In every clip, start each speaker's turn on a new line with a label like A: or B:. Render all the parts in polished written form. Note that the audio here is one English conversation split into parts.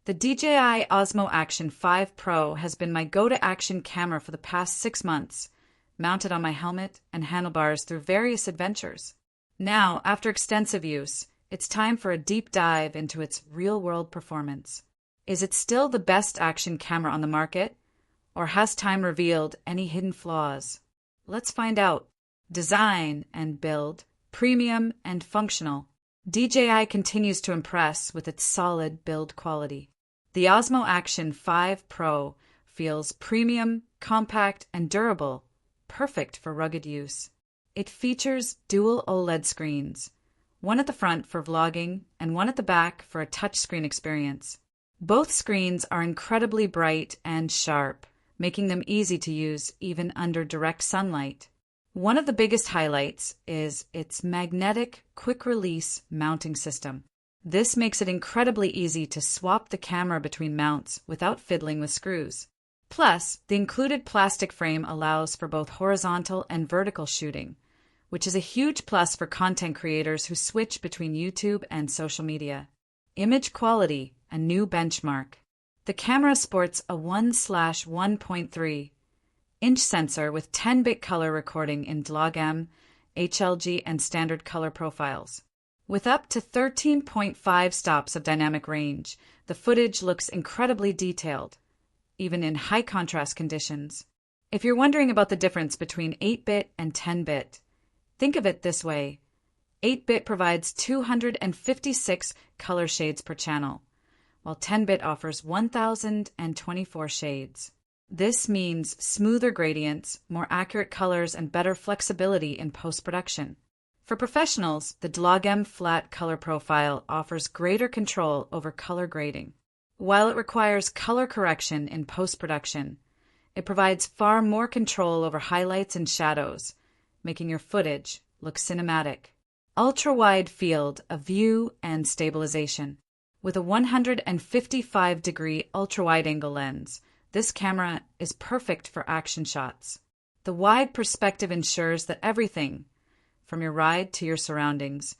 A: The DJI Osmo Action 5 Pro has been my go-to-action camera for the past 6 months, mounted on my helmet and handlebars through various adventures. Now, after extensive use, it's time for a deep dive into its real-world performance. Is it still the best action camera on the market, or has time revealed any hidden flaws? Let's find out. Design and build, premium and functional. DJI continues to impress with its solid build quality. The Osmo Action 5 Pro feels premium, compact, and durable, perfect for rugged use. It features dual OLED screens, one at the front for vlogging and one at the back for a touchscreen experience. Both screens are incredibly bright and sharp, making them easy to use even under direct sunlight. One of the biggest highlights is its magnetic quick-release mounting system. This makes it incredibly easy to swap the camera between mounts without fiddling with screws. Plus, the included plastic frame allows for both horizontal and vertical shooting, which is a huge plus for content creators who switch between YouTube and social media. Image quality, a new benchmark. The camera sports a 1/1.3-inch sensor with 10-bit color recording in DLOG-M, HLG, and standard color profiles. With up to 13.5 stops of dynamic range, the footage looks incredibly detailed, even in high-contrast conditions. If you're wondering about the difference between 8-bit and 10-bit, think of it this way. 8-bit provides 256 color shades per channel, while 10-bit offers 1,024 shades. This means smoother gradients, more accurate colors, and better flexibility in post-production. For professionals, the DLOG-M flat color profile offers greater control over color grading. While it requires color correction in post-production, it provides far more control over highlights and shadows, making your footage look cinematic. Ultra-wide field of view and stabilization. With a 155-degree ultra-wide-angle lens, this camera is perfect for action shots. The wide perspective ensures that everything, from your ride to your surroundings,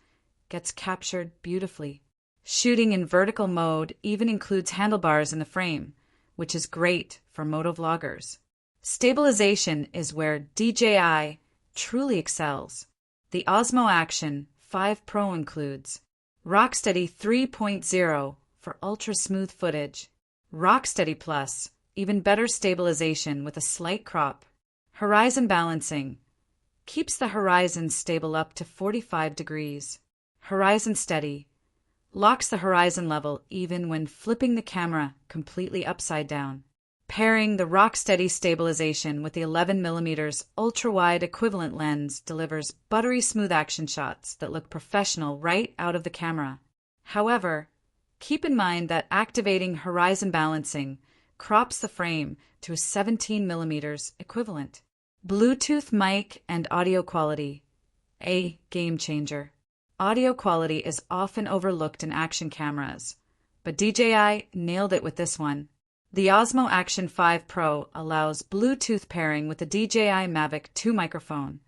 A: gets captured beautifully. Shooting in vertical mode even includes handlebars in the frame, which is great for motovloggers. Stabilization is where DJI truly excels. The Osmo Action 5 Pro includes Rocksteady 3.0 for ultra-smooth footage, Rocksteady Plus, even better stabilization with a slight crop, horizon balancing, keeps the horizon stable up to 45 degrees. Horizon Steady locks the horizon level even when flipping the camera completely upside down. Pairing the Rocksteady stabilization with the 11mm ultra-wide equivalent lens delivers buttery smooth action shots that look professional right out of the camera. However, keep in mind that activating horizon balancing crops the frame to a 17mm equivalent. Bluetooth mic and audio quality, a game changer. Audio quality is often overlooked in action cameras, but DJI nailed it with this one. The Osmo Action 5 Pro allows Bluetooth pairing with the DJI Mavic 2 microphone,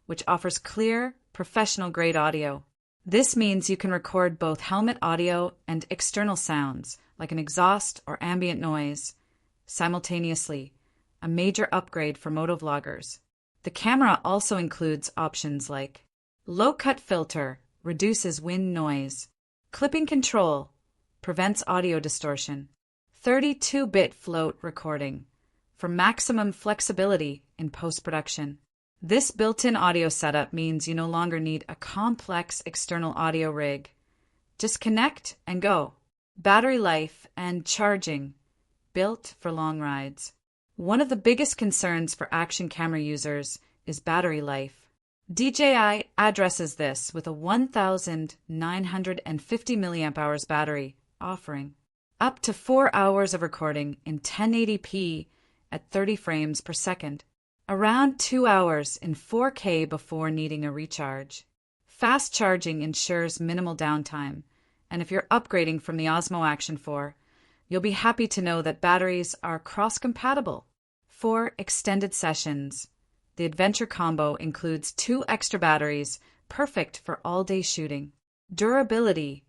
A: which offers clear, professional-grade audio. This means you can record both helmet audio and external sounds, like an exhaust or ambient noise, simultaneously, a major upgrade for motovloggers. The camera also includes options like low-cut filter, reduces wind noise, clipping control, prevents audio distortion, 32-bit float recording for maximum flexibility in post-production. This built-in audio setup means you no longer need a complex external audio rig. Just connect and go. Battery life and charging, built for long rides. One of the biggest concerns for action camera users is battery life. DJI addresses this with a 1,950 mAh battery, offering up to 4 hours of recording in 1080p at 30 frames per second, around 2 hours in 4K before needing a recharge. Fast charging ensures minimal downtime, and if you're upgrading from the Osmo Action 4, you'll be happy to know that batteries are cross-compatible. For extended sessions, the Adventure Combo includes 2 extra batteries, perfect for all-day shooting. Durability,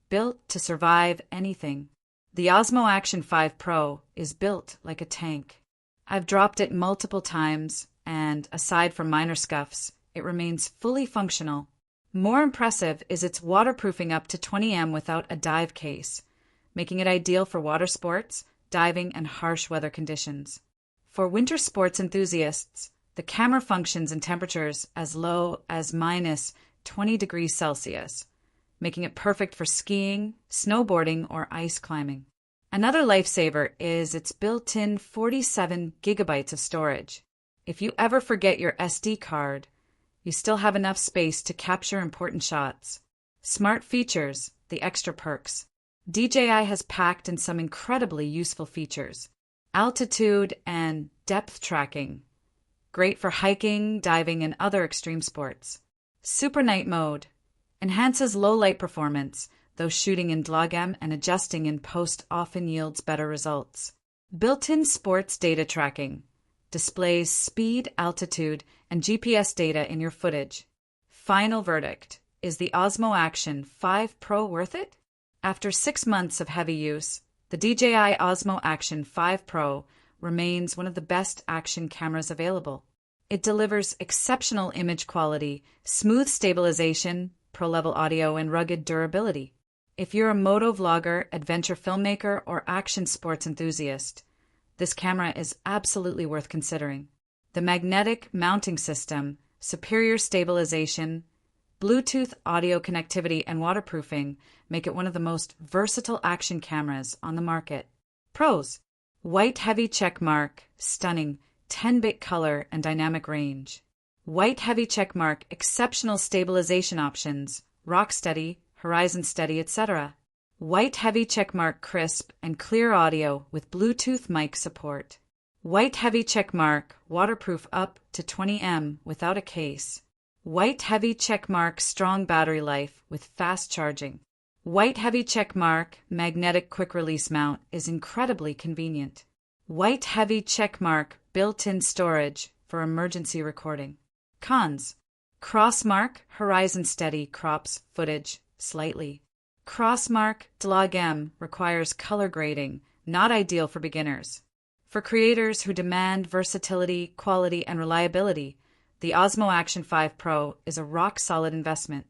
A: built to survive anything. The Osmo Action 5 Pro is built like a tank. I've dropped it multiple times, and aside from minor scuffs, it remains fully functional. More impressive is its waterproofing up to 20 m without a dive case, making it ideal for water sports, diving, and harsh weather conditions. For winter sports enthusiasts, the camera functions in temperatures as low as minus 20 degrees Celsius, making it perfect for skiing, snowboarding, or ice climbing. Another lifesaver is its built-in 47 gigabytes of storage. If you ever forget your SD card, you still have enough space to capture important shots. Smart features, the extra perks. DJI has packed in some incredibly useful features. Altitude and depth tracking, great for hiking, diving, and other extreme sports. Super night mode enhances low light performance, though shooting in DLOGM and adjusting in post often yields better results. Built-in sports data tracking displays speed, altitude, and GPS data in your footage. Final verdict: is the Osmo Action 5 Pro worth it? After 6 months of heavy use, the DJI Osmo Action 5 Pro remains one of the best action cameras available. It delivers exceptional image quality, smooth stabilization, pro-level audio, and rugged durability. If you're a moto vlogger, adventure filmmaker, or action sports enthusiast, this camera is absolutely worth considering. The magnetic mounting system, superior stabilization, Bluetooth audio connectivity, and waterproofing make it one of the most versatile action cameras on the market. Pros: white heavy checkmark, stunning 10-bit color and dynamic range. White heavy checkmark, exceptional stabilization options, rock steady, horizon steady, etc. White heavy checkmark, crisp and clear audio with Bluetooth mic support. White heavy checkmark, waterproof up to 20 m without a case. White heavy checkmark, strong battery life with fast charging. White heavy checkmark, magnetic quick release mount is incredibly convenient. White heavy checkmark, built-in storage for emergency recording. Cons: crossmark, horizon steady, crops footage slightly. Crossmark DLOGM requires color grading, not ideal for beginners. For creators who demand versatility, quality, and reliability, the Osmo Action 5 Pro is a rock-solid investment.